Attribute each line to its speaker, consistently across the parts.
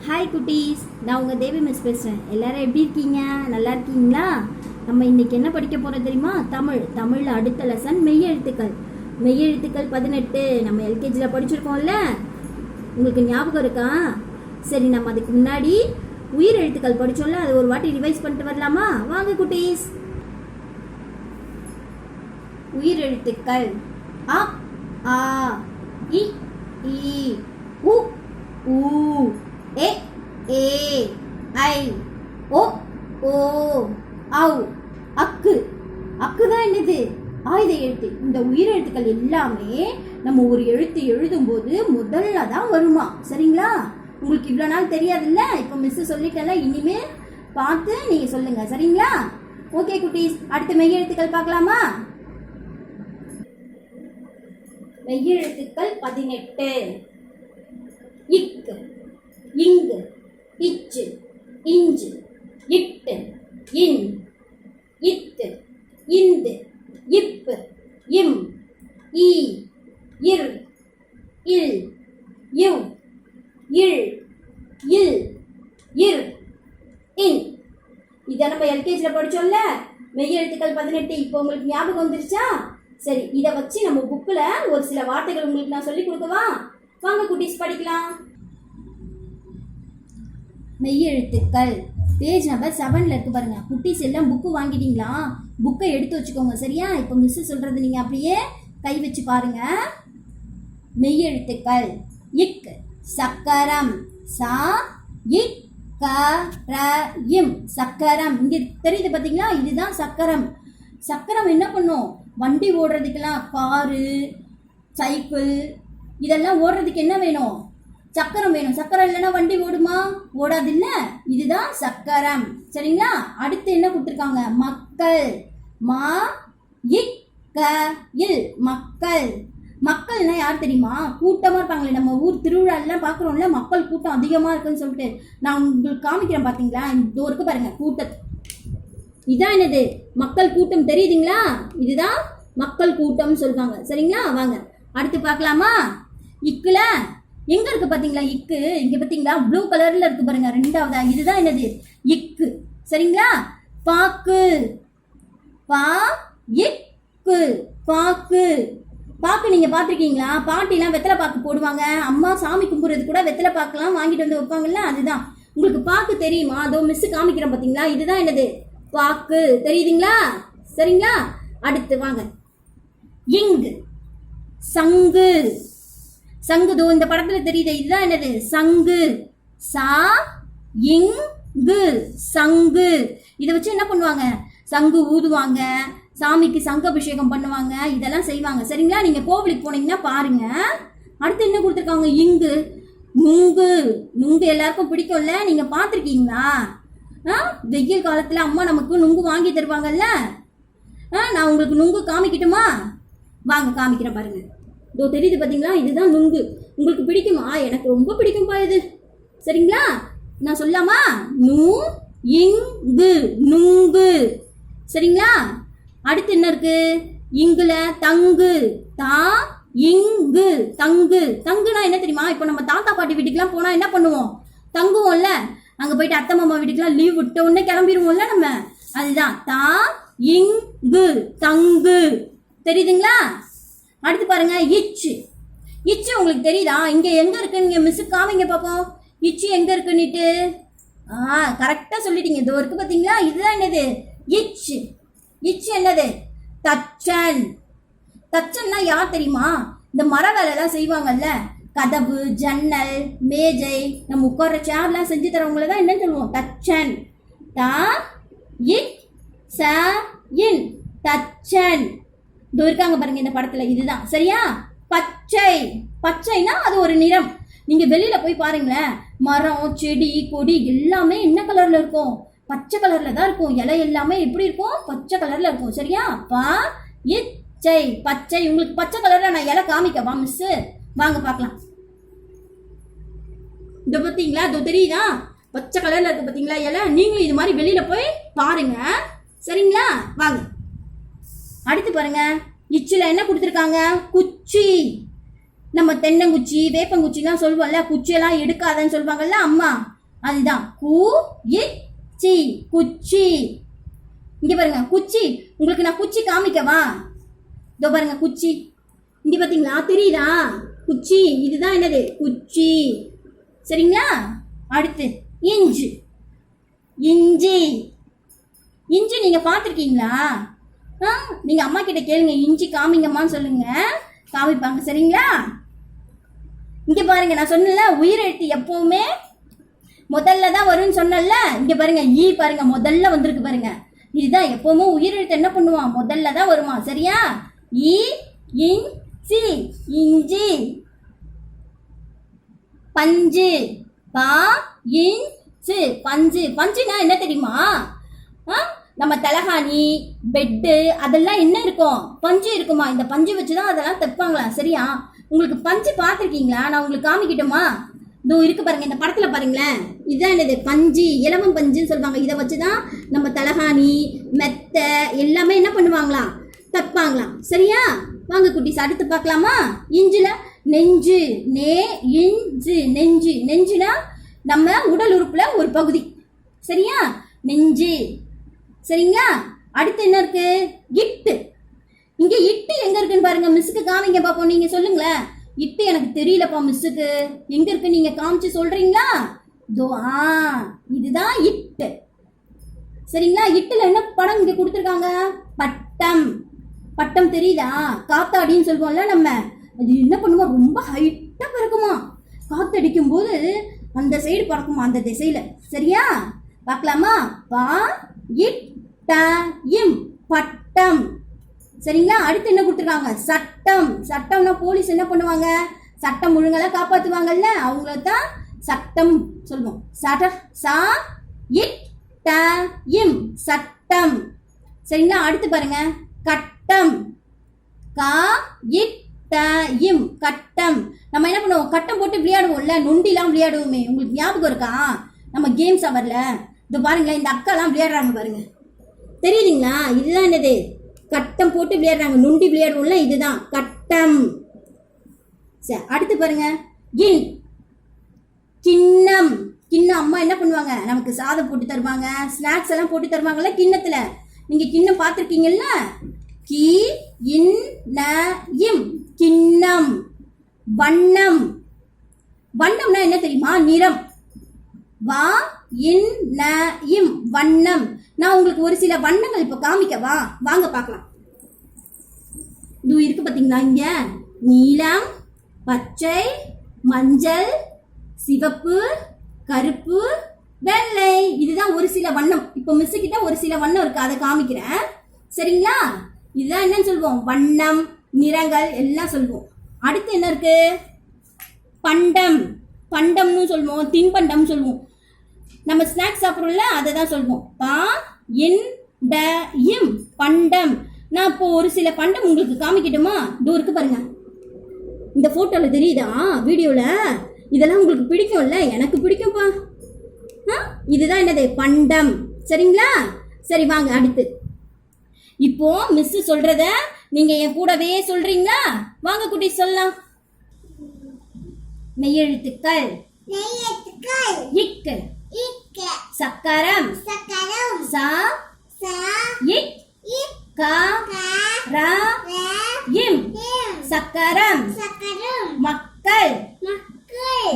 Speaker 1: Hi குட்டீஸ், நான் உங்கள் தேவி மிஸ் பேசுகிறேன். எல்லாரும் எப்படி இருக்கீங்க? நல்லா இருக்கீங்களா? நம்ம இன்றைக்கி என்ன படிக்க போகிறோம் தெரியுமா? தமிழில் அடுத்த லெசன் மெய்யெழுத்துக்கள் 18 நம்ம எல்கேஜியில் படிச்சிருக்கோம்ல. உங்களுக்கு ஞாபகம் இருக்கா? சரி, நம்ம அதுக்கு முன்னாடி உயிர் எழுத்துக்கள் படித்தோம்ல, அது ஒரு வாட்டி ரிவைஸ் பண்ணிட்டு வரலாமா? வாங்க குட்டீஸ். உயிர் எழுத்துக்கள் அ, ஆ, இ, ஈ, உ, ஊ, ஏ, ஏ, ஐ, ஓ, ஓ, ஔ. அக்கு தான் என்னது? ஆயுத எழுத்து. இந்த உயிர் எழுத்துக்கள் எல்லாமே நம்ம ஒரு எழுத்து எழுதும்போது முதல்ல தான் வருமா? சரிங்களா? உங்களுக்கு இவ்வளோ நாள் தெரியாதுல்ல, இப்போ மிஸ் சொல்லிட்டல, இனிமே பார்த்து நீங்கள் சொல்லுங்க. சரிங்களா? ஓகே குட்டீஸ், அடுத்த மெய் எழுத்துக்கள் பார்க்கலாமா? மெய்யெழுத்துக்கள் 18. இக், இங்கு, இச்சு, இஞ்சு, இட்டு, இன், இத்து, இந்து, இப்பு, இம், ஈ, இர், இல், இவ், இல், இல், இர், இன். இதை நம்ம எல்கேஜியில் படித்தோம்ல, மெய்யெழுத்துக்கள் 18. இப்போ உங்களுக்கு ஞாபகம் வந்துருச்சா? சரி, இதை வச்சு நம்ம புக்கில் ஒரு சில வார்த்தைகள் உங்களுக்கு நான் சொல்லி கொடுக்கவா? வாங்க குட்டீஸ், படிக்கலாம். மெய்யெழுத்துக்கள் பேஜ் நம்பர் 7ல் இருக்கு பாருங்க. குட்டீஸ் எல்லாம் புக்கு வாங்கிட்டீங்களா? புக்கை எடுத்து வச்சுக்கோங்க. சரியா? இப்போ மிஸ் சொல்றது நீங்க அப்படியே கை வச்சு பாருங்க. மெய்யெழுத்துக்கள் இக், சக்கரம், சா, இக், க, ர, இம், சக்கரம். இங்க தெரியுது பாத்தீங்களா? இதுதான் சக்கரம். சக்கரம் என்ன பண்ணும்? வண்டி ஓடுறதுக்கெல்லாம், காரு, சைக்கிள், இதெல்லாம் ஓடுறதுக்கு என்ன வேணும்? சக்கரம் வேணும். சக்கரம் இல்லைன்னா வண்டி ஓடுமா? ஓடாது இல்ல. இதுதான் சக்கரம். சரிங்களா? அடுத்து என்ன கொடுத்துருக்காங்க? மக்கள், மா, இக், க, இல், மக்கள். மக்கள்னா யார் தெரியுமா? கூட்டமா இருப்பாங்களே. நம்ம ஊர் திருவிழாலாம் பாக்குறோம்ல, மக்கள் கூட்டம் அதிகமா இருக்குன்னு சொல்லிட்டு நான் உங்களுக்கு காமிக்கிறேன். பாத்தீங்களா? இந்த இருக்கு பாருங்க, கூட்டத்தை. இதான் என்னது? மக்கள் கூட்டம். தெரியுதுங்களா? இதுதான் மக்கள் கூட்டம் சொல்லுவாங்க. சரிங்களா? வாங்க அடுத்து பார்க்கலாமா? இக்குல எங்க இருக்கு பாத்தீங்களா? இக்கு இங்க பாத்தீங்களா? ப்ளூ கலர்ல இருக்கு பாருங்க, ரெண்டாவதா. இதுதான் என்னது? இக்கு. சரிங்களா? பாக்கு, பா, இக்கு, பாக்கு. பாக்கு நீங்க பாத்திருக்கீங்களா? பாட்டிலாம் வெத்தலை பாக்கு போடுவாங்க. அம்மா சாமி கும்பிடுறது கூட வெத்தலை பாக்குலாம் வாங்கிட்டு வந்து வைப்பாங்கல்ல, அதுதான். உங்களுக்கு பாக்கு தெரியுமா? அதோ மிஸ் காமிக்கிறேன் பாத்தீங்களா? இதுதான் என்னது? பாக்கு. தெரியுதுங்களா? சரிங்களா? அடுத்து வாங்க. இங்கு, சங்கு. சங்குதோ இந்த படத்துல தெரியுது. இதுதான் என்னது? சங்கு. சா, இங்கு, சங்கு. இதை வச்சு என்ன பண்ணுவாங்க? சங்கு ஊதுவாங்க, சாமிக்கு சங்கு அபிஷேகம் பண்ணுவாங்க, இதெல்லாம் செய்வாங்க. சரிங்களா? நீங்க கோவிலுக்கு போனீங்கன்னா பாருங்க. அடுத்து என்ன கொடுத்துருக்காங்க? இங்கு, நுங்கு. நுங்கு எல்லாருக்கும் பிடிக்கும்ல, நீங்க பார்த்துருக்கீங்களா? வெயில் காலத்துல அம்மா நமக்கு நுங்கு வாங்கி தருவாங்கல்ல. நான் உங்களுக்கு நுங்கு காமிக்கட்டுமா? வாங்க காமிக்கிறேன் பாருங்க. இதோ தெரியுது பாத்தீங்களா? இதுதான் நுங்கு. உங்களுக்கு பிடிக்குமா? எனக்கு ரொம்ப பிடிக்கும்பா இது. சரிங்களா? நான் சொல்லாமா? நு, இங்கு, நுங்கு. சரிங்களா? அடுத்து என்ன இருக்கு? இங்குல தங்கு, தா, இங்கு, தங்கு. தங்குனா என்ன தெரியுமா? இப்போ நம்ம தாத்தா பாட்டி வீட்டுக்கெல்லாம் போனா என்ன பண்ணுவோம்? தங்குவோம்ல. அங்க போயிட்டு அத்தை மாமா வீட்டுக்கெல்லாம் லீவ் விட்ட உடனே கிளம்பிடுவோம்ல நம்ம. அதுதான் தா, இங்கு, தங்கு. தெரியுதுங்களா? அடுத்து பாருங்க. இச்சு. இச்சு உங்களுக்கு தெரியுதா? இங்க எங்க இருக்குன்னு மிஸ் காமிங்க பாப்போம். இச்சு எங்க இருக்குன்னுட்டு. கரெக்டா சொல்லிட்டீங்க. இதோ இருக்கு பாத்தீங்களா? இதுதான் என்னது? இச்சு. இச்சு என்னது? தச்சன். தச்சன்னா யார் தெரியுமா? இந்த மர வேலை எல்லாம் செய்வாங்கல்ல, கதவு, ஜன்னல், மேஜை, நம்ம உட்கார்ற சேர்லாம் செஞ்சு தரவங்கள தான் என்ன சொல்லுவோம்? தச்சன். தா, இக், ச, இன், தச்சன். இதோ இருக்காங்க பாருங்க இந்த படத்துல. இதுதான். சரியா? பச்சை. பச்சைனா அது ஒரு நிறம். நீங்க வெளியில போய் பாருங்களேன், மரம், செடி, கொடி எல்லாமே என்ன கலர்ல இருக்கும்? பச்சை கலர்ல தான் இருக்கும். இலை எல்லாமே எப்படி இருக்கும்? பச்சை கலர்ல இருக்கும். சரியா? பா, இச்சை, பச்சை. உங்களுக்கு பச்சை கலர்ல நான் இலை காமிக்கவா மிஸ்? வாங்க பார்க்கலாம். இந்த பார்த்தீங்களா? இதோ தெரியுதா? பச்சை கலர்ல இருக்கு பார்த்தீங்களா இலை? நீங்களும் இது மாதிரி வெளியில போய் பாருங்க. சரிங்களா? வாங்க அடுத்து பாருங்க. இச்சில என்ன கொடுத்துருக்காங்க? குச்சி. நம்ம தென்னங்குச்சி வேப்பங்குச்சிலாம் சொல்லுவோம்ல, குச்சியெல்லாம் எடுக்காதன்னு சொல்லுவாங்கல்ல அம்மா, அதுதான் சி குச்சி. இங்க பாருங்க குச்சி. உங்களுக்கு நான் குச்சி காமிக்கவா? இதோ பாருங்க குச்சி. இங்க பாத்தீங்களா, தெரியுதா? குச்சி. இதுதான் என்னது? குச்சி. சரிங்களா? அடுத்து இஞ்சி. இஞ்சி. இஞ்சி நீங்க பார்த்துருக்கீங்களா? நீங்க அம்மா கிட்ட கேளுங்க, இஞ்சி காமிங்கம்மான்னு சொல்லுங்க, காமிப்பாங்க. சரிங்களா? இங்க பாருங்க, நான் சொன்னல உயிரெழுத்து எப்பவுமே முதல்ல தான் வரும்னு சொன்னல. இங்க பாருங்க ஈ பாருங்க முதல்ல வந்திருக்கு பாருங்க. இதுதான் எப்பவுமே உயிரெழுத்து என்ன பண்ணுவான், முதல்ல தான் வருமா. சரியா? இ இஞ்சி இஞ்சி. பஞ்சு. பா இஞ்சு பஞ்சு. பஞ்சுனா என்ன தெரியுமா? நம்ம தலகாணி, பெட்டு அதெல்லாம் என்ன இருக்கும்? பஞ்சு இருக்குமா. இந்த பஞ்சு வச்சுதான் அதெல்லாம் தைப்பாங்களா. சரியா? உங்களுக்கு பஞ்சு பார்த்துருக்கீங்களா? நான் உங்களுக்கு காமிக்கிட்டோமா? இதோ இருக்கு பாருங்க, இந்த படத்துல பாருங்களேன். இதுதான் என்னது? பஞ்சு. இலவம் பஞ்சுன்னு சொல்லுவாங்க. இதை வச்சுதான் நம்ம தலகாணி, மெத்தை எல்லாமே என்ன பண்ணுவாங்களாம், தைப்பாங்களாம். சரியா? வாங்க குட்டீஸ், அடுத்து பார்க்கலாமா? இஞ்சுல நெஞ்சு. இஞ்சு நெஞ்சு. நெஞ்சுனா நம்ம உடல் உறுப்புல ஒரு பகுதி. சரியா? நெஞ்சு. சரிங்களா? அடுத்து என்ன இருக்கு? இட்டு. இங்க இட்டு எங்க இருக்குன்னு பாருங்க. மிஸ்ஸுக்கு காமிங்க பாப்போம். நீங்க சொல்லுங்களேன். இட்டு எனக்கு தெரியலப்பா மிஸ்ஸுக்கு. எங்க இருக்கு நீங்க காமிச்சு சொல்றீங்களா? இதுதான் இட்டு. சரிங்களா? இட்டுல என்ன படம் இங்க கொடுத்துருக்காங்க? பட்டம். பட்டம் தெரியுதா? காத்தாடின்னு சொல்லுவோம்ல நம்ம. அது என்ன பண்ணுமா, ரொம்ப ஹைட்டா பறக்குமா. காத்தடிக்கும் போது அந்த சைடு பறக்குமா, அந்த திசையில. சரியா? பார்க்கலாமா? பா இட் ட இம் பட்டம். சரிங்களா? அடுத்து என்ன கொடுத்துருக்காங்க? சட்டம். சட்டம்னா போலீஸ் என்ன பண்ணுவாங்க, சட்டம் ஒழுங்கெல்லாம் காப்பாற்றுவாங்கல்ல, அவங்கள தான் சட்டம் சொல்லுவோம். சா இட் ட இம் சட்டம். சரிங்களா? அடுத்து பாருங்க கட்டம். கா இட் ட இம் கட்டம். நம்ம என்ன பண்ணுவோம், கட்டம் போட்டு விளையாடுவோம்ல, நொண்டிலாம் விளையாடுவோமே, உங்களுக்கு ஞாபகம் இருக்கா? நம்ம கேம்ஸ் அவர்ல இது பாருங்களேன், இந்த அக்காலாம் விளையாடுறாங்க பாருங்க, தெரியுதுங்களா? இதுதான் என்னது? கட்டம் போட்டு விளையாடுறாங்க, நொண்டி விளையாடுவோம்ல, இதுதான் கட்டம். சரி, அடுத்து பாருங்க கிண். கிண்ணம். கிண்ணம் அம்மா என்ன பண்ணுவாங்க, நமக்கு சாதம் போட்டு தருவாங்க, ஸ்நாக்ஸ் எல்லாம் போட்டு தருவாங்கல்ல கிண்ணத்துல. நீங்க கிண்ணம் பார்த்துருக்கீங்கல்ல? கி இன் ந இம் கிண்ணம். வண்ணம். வண்ணம்னா என்ன தெரியுமா? நிறம். வா இன் ந இம் வண்ணம். நான் உங்களுக்கு ஒரு சில வண்ணங்கள் இப்ப காமிக்கவா? வாங்க பார்க்கலாம். இது இருக்கு பாத்தீங்களா? இங்க நீலம், பச்சை, மஞ்சள், சிவப்பு, கருப்பு, வெள்ளை. இதுதான் ஒரு சில வண்ணம். இப்போ மிஸ் கிட்ட ஒரு சில வண்ணம் இருக்கு, அதை காமிக்கிறேன். சரிங்களா? இதுதான் என்னன்னு சொல்லுவோம், வண்ணம், நிறங்கள் எல்லாம் சொல்லுவோம். அடுத்து என்ன இருக்கு? பண்டம். பண்டம்னு சொல்லுவோம், தின்பண்டம் சொல்லுவோம். நம்ம ஸ்நாக்ஸ் சாப்பிட்றோம்ல, அதை தான் சொல்லுவோம். பா இன் ட இம் பண்டம். நான் இப்போ ஒரு சில பண்டம் உங்களுக்கு காமிக்கட்டுமா? இதோ இருக்கு பாருங்க, இந்த போட்டோல தெரியுதா, வீடியோல. இதெல்லாம் உங்களுக்கு பிடிக்கும்ல? எனக்கு பிடிக்கும்பா. இதுதான் என்னது? பண்டம். சரிங்களா? சரி, வாங்க அடுத்து. இப்போ மிஸ் சொல்றத நீங்க என் கூடவே சொல்றீங்களா? வாங்க குட்டி சொல்லலாம். மெய்யெழுத்துக்கள். இக்கு. சக்கரம். சா இக் க ர இம் சக்கரம். மக்கள்.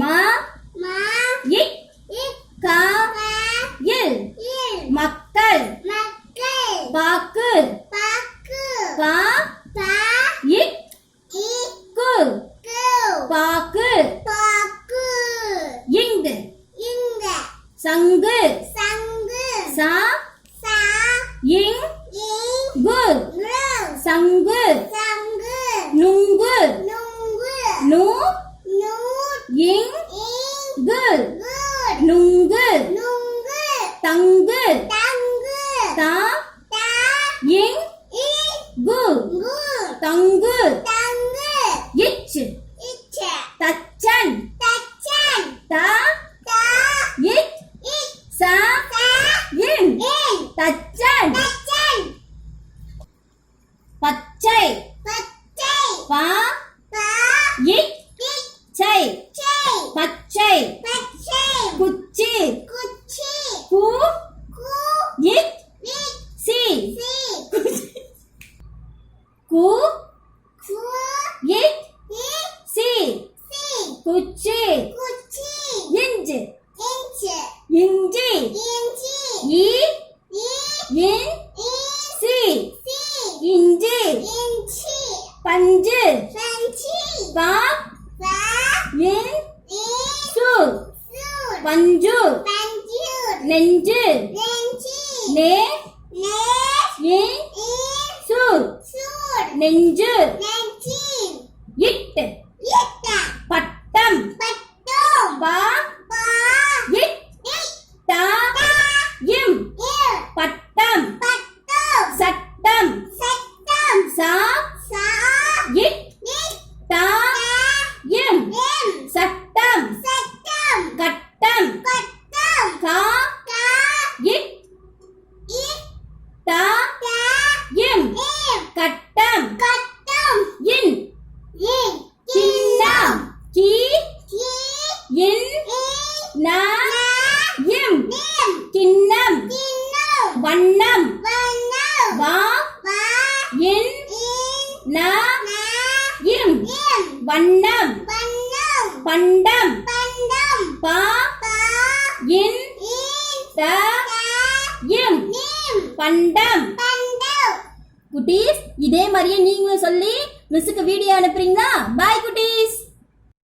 Speaker 1: மா இக் க இல் மக்கள். பாக்கு. பா இக் கு பாக்கு. இங்கு. சங்கு. சா இங் கு சங்கு. நுங்கு. நு இங் கு நுங்கு. தங்கு. தா இங் கு தங்கு. இச் தச்சன். தா இச் சா இன் பஞ்சு நெஞ்சு நே சு நெஞ்சு இட் பட்டம் பா இட் தா இம் பட்டம் சட்டம் சா இட் தா இம் சட்டம் கட்டம் கா இட் தா இம் கட்டம் இன் கிண்ணம் கி இன் நா இம் கிண்ணம் வண்ணம் வா இன் நா இம் வண்ணம் பண்டம் பா இன் த இம் பண்டம். குட்டீஸ் இதே மாதிரியே நீங்களும் சொல்லி மிஸ்ஸுக்கு வீடியோ அனுப்புறீங்களா? பாய் குட்டீஸ்.